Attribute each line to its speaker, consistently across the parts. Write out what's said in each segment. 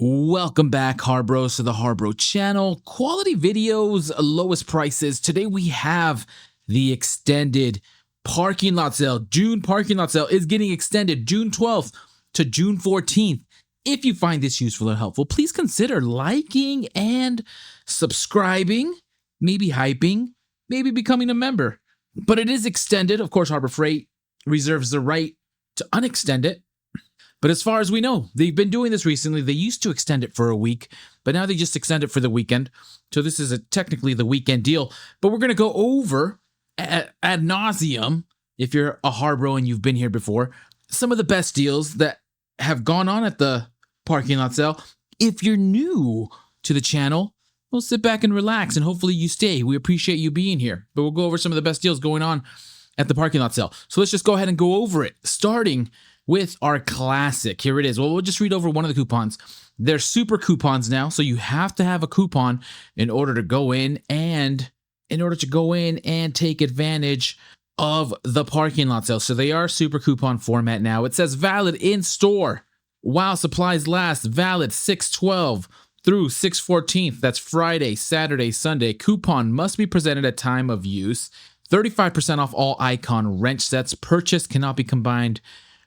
Speaker 1: Welcome back, HARBROs, to the HARBRO channel. Quality videos, lowest prices. Today we have the extended parking lot sale. June parking lot sale is getting extended June 12th to June 14th. If you find this useful and helpful, please consider liking and subscribing, maybe hyping, maybe becoming a member. But it is extended. Of course, Harbor Freight reserves the right to unextend it. But as far as we know, they've been doing this recently. They used to extend it for a week, but now they just extend it for the weekend. So this is technically the weekend deal. But we're going to go over ad nauseum, if you're a HARBRO and you've been here before, some of the best deals that have gone on at the parking lot sale. If you're new to the channel, well, sit back and relax, and hopefully you stay. We appreciate you being here. But we'll go over some of the best deals going on at the parking lot sale. So let's just go ahead and go over it, starting with our classic. Here it is. Well, we'll just read over one of the coupons. They're super coupons now, so you have to have a coupon in order to go in and take advantage of the parking lot sale. So they are super coupon format now. It says valid in store while supplies last, valid 6/12 through 6/14. That's Friday, Saturday, Sunday. Coupon must be presented at time of use. 35% off all Icon wrench sets. Purchase cannot be combined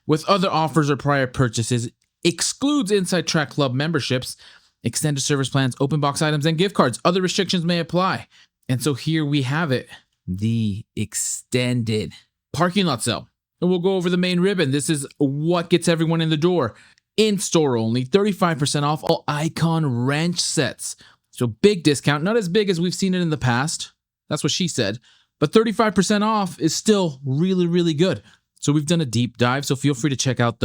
Speaker 1: with other offers or prior purchases. Excludes Inside Track Club memberships, extended service plans, open box items, and gift cards. Other restrictions may apply. And so here we have it, the extended parking lot sale. And we'll go over the main ribbon. This is what gets everyone in the door. In store only, 35% off all Icon wrench sets. So big discount, not as big as we've seen it in the past. That's what she said. But 35% off is still really, really good. So we've done a deep dive, so feel free to check out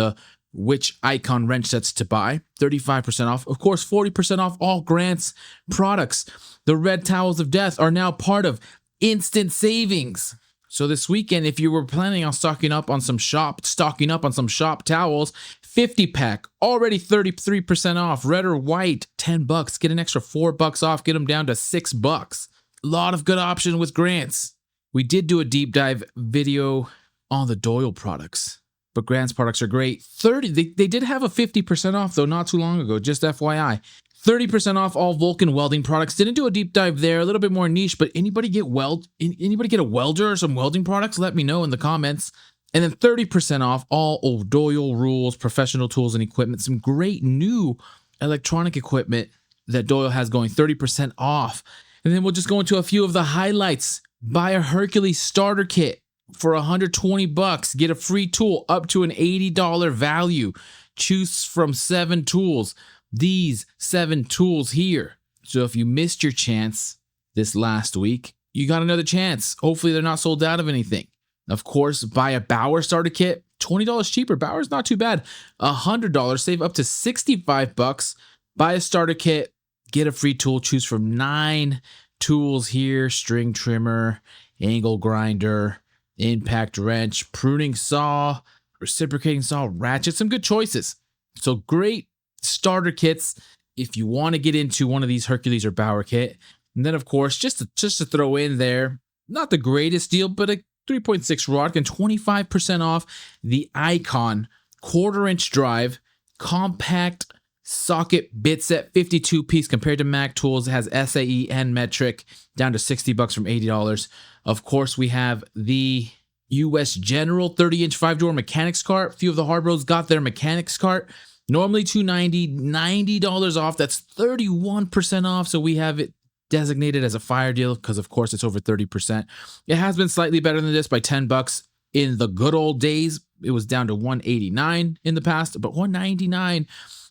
Speaker 1: which Icon wrench sets to buy. 35% off. Of course, 40% off all Grant's products. The red towels of death are now part of instant savings. So this weekend, if you were planning on stocking up on some shop towels, 50-pack, already 33% off. Red or white, $10. Get an extra $4 off. Get them down to $6. A lot of good options with Grant's. We did do a deep dive video on the Doyle products, but Grant's products are great. They did have a 50% off though not too long ago, just FYI. 30% off all Vulcan welding products. Didn't do a deep dive there, a little bit more niche, but anybody get a welder or some welding products? Let me know in the comments. And then 30% off all Doyle rules, professional tools and equipment. Some great new electronic equipment that Doyle has going, 30% off. And then we'll just go into a few of the highlights. Buy a Hercules starter kit for $120, get a free tool up to an $80 value. Choose from 7 tools. These 7 tools here. So if you missed your chance this last week, you got another chance. Hopefully they're not sold out of anything. Of course, buy a Bauer starter kit, $20 cheaper. Bauer's not too bad. $100, save up to $65. Buy a starter kit, get a free tool. Choose from 9 tools here: string trimmer, angle grinder, impact wrench, pruning saw, reciprocating saw, ratchet. Some good choices. So great starter kits if you want to get into one of these Hercules or Bauer kit. And then of course, just to throw in there, not the greatest deal, but a 3.6 rod and 25% off the Icon 1/4-inch drive compact socket bit set, 52-piece. Compared to Mac Tools, it has SAE and metric, down to $60 from $80. Of course, we have the US General 30-inch 5-door mechanics cart. A few of the HARBROs got their mechanics cart. Normally $290, $90 off. That's 31% off. So we have it designated as a fire deal because, of course, it's over 30%. It has been slightly better than this by $10 in the good old days. It was down to $189 in the past, but $199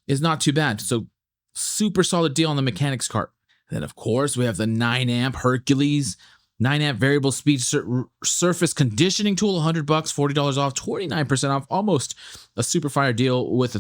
Speaker 1: is not too bad. So super solid deal on the mechanics cart. Then, of course, we have the 9-amp Hercules 9-amp variable speed surface conditioning tool, $100, $40 off, 29% off. Almost a super fire deal with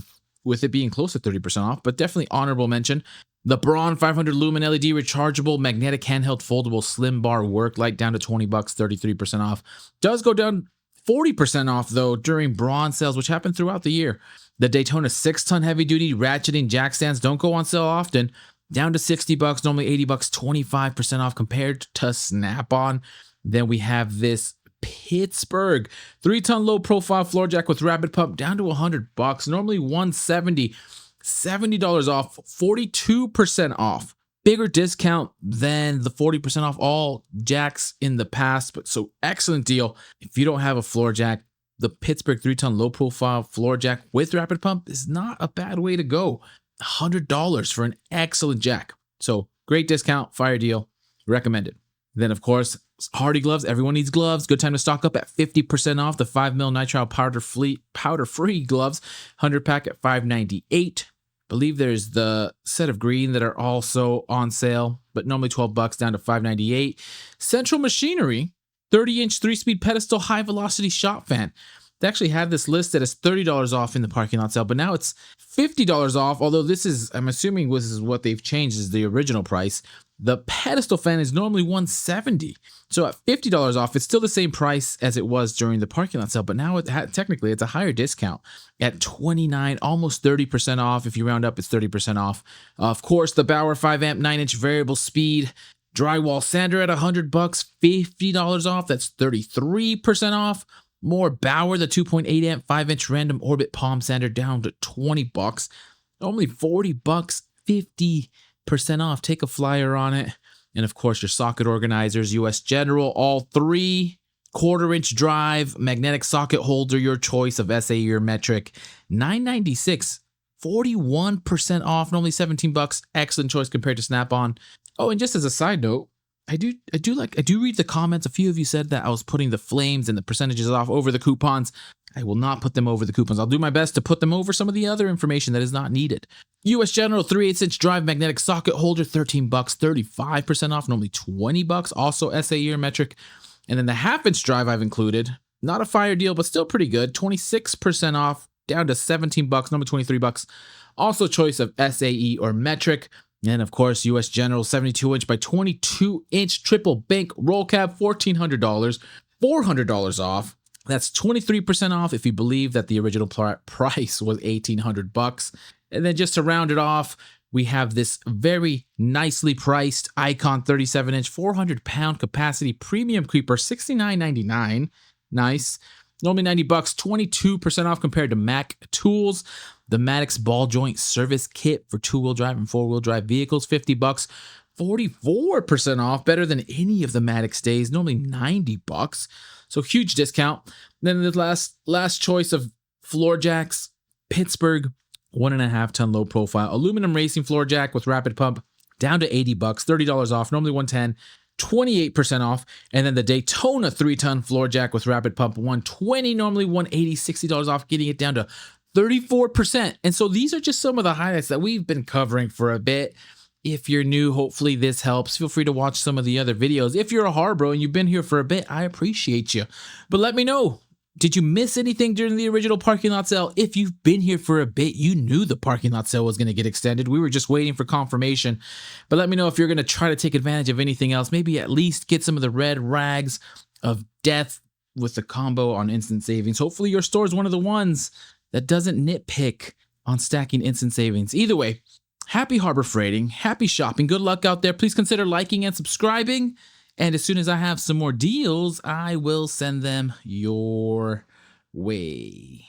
Speaker 1: it being close to 30% off, but definitely honorable mention. The Braun 500 lumen LED rechargeable magnetic handheld foldable slim bar work light, down to $20, 33% off. Does go down 40% off though during Braun sales, which happen throughout the year. The Daytona 6-ton heavy duty ratcheting jack stands don't go on sale often. Down to $60, normally $80, 25% off compared to Snap-on. Then we have this Pittsburgh 3-ton low profile floor jack with rapid pump, down to $100, normally $170. $70 off, 42% off. Bigger discount than the 40% off all jacks in the past, but so excellent deal. If you don't have a floor jack, the Pittsburgh 3-ton low profile floor jack with rapid pump is not a bad way to go. $100 for an excellent jack. So great discount, fire deal, recommended. Then of course, Hardy gloves. Everyone needs gloves. Good time to stock up at 50% off the 5mm nitrile powder-free gloves. 100 pack at $5.98. Believe there's the set of green that are also on sale, but normally $12 down to $5.98. Central Machinery 30-inch 3-speed pedestal high velocity shop fan. They actually had this listed as $30 off in the parking lot sale, but now it's $50 off. Although this is, I'm assuming this is what they've changed, is the original price. The pedestal fan is normally $170. So at $50 off, it's still the same price as it was during the parking lot sale, but now technically it's a higher discount at $29, almost 30% off. If you round up, it's 30% off. Of course, the Bauer 5-amp 9-inch variable speed drywall sander at $100, $50 off. That's 33% off. More Bauer, the 2.8-amp 5-inch random orbit palm sander down to $20. Only $40, 50% off. Take a flyer on it. And of course, your socket organizers, US General, all 3 1/4-inch drive, magnetic socket holder, your choice of SAE or metric, $9.96, 41% off, normally $17. Excellent choice compared to Snap-on. Oh, and just as a side note, I do read the comments. A few of you said that I was putting the flames and the percentages off over the coupons. I will not put them over the coupons. I'll do my best to put them over some of the other information that is not needed. US General 3/8-inch drive magnetic socket holder, $13, 35% off, normally $20. Also SAE or metric. And then the 1/2-inch drive I've included, not a fire deal, but still pretty good. 26% off, down to $17, normally $23. Also choice of SAE or metric. And of course, US General 72-inch by 22-inch triple bank roll cab, $1,400, $400 off. That's 23% off if you believe that the original price was $1,800. And then just to round it off, we have this very nicely priced Icon 37-inch 400-pound capacity premium creeper, $69.99. Nice. Normally $90, 22% off compared to Mac Tools. The Maddox ball joint service kit for 2-wheel drive and 4-wheel drive vehicles, $50, 44% off, better than any of the Maddox days, normally $90. So huge discount. Then the last choice of floor jacks, Pittsburgh 1.5-ton low profile aluminum racing floor jack with rapid pump, down to $80, $30 off, normally $110. 28% off. And then the Daytona 3-ton floor jack with rapid pump, $120, normally $180, $60 off, getting it down to 34%. And so these are just some of the highlights that we've been covering for a bit. If you're new, hopefully this helps. Feel free to watch some of the other videos. If you're a HARBRO and you've been here for a bit, I appreciate you. But let me know, did you miss anything during the original parking lot sale? If you've been here for a bit, you knew the parking lot sale was going to get extended. We were just waiting for confirmation. But let me know if you're going to try to take advantage of anything else. Maybe at least get some of the red rags of death with the combo on instant savings. Hopefully your store is one of the ones that doesn't nitpick on stacking instant savings. Either way, happy Harbor Freighting, happy shopping. Good luck out there. Please consider liking and subscribing. And as soon as I have some more deals, I will send them your way.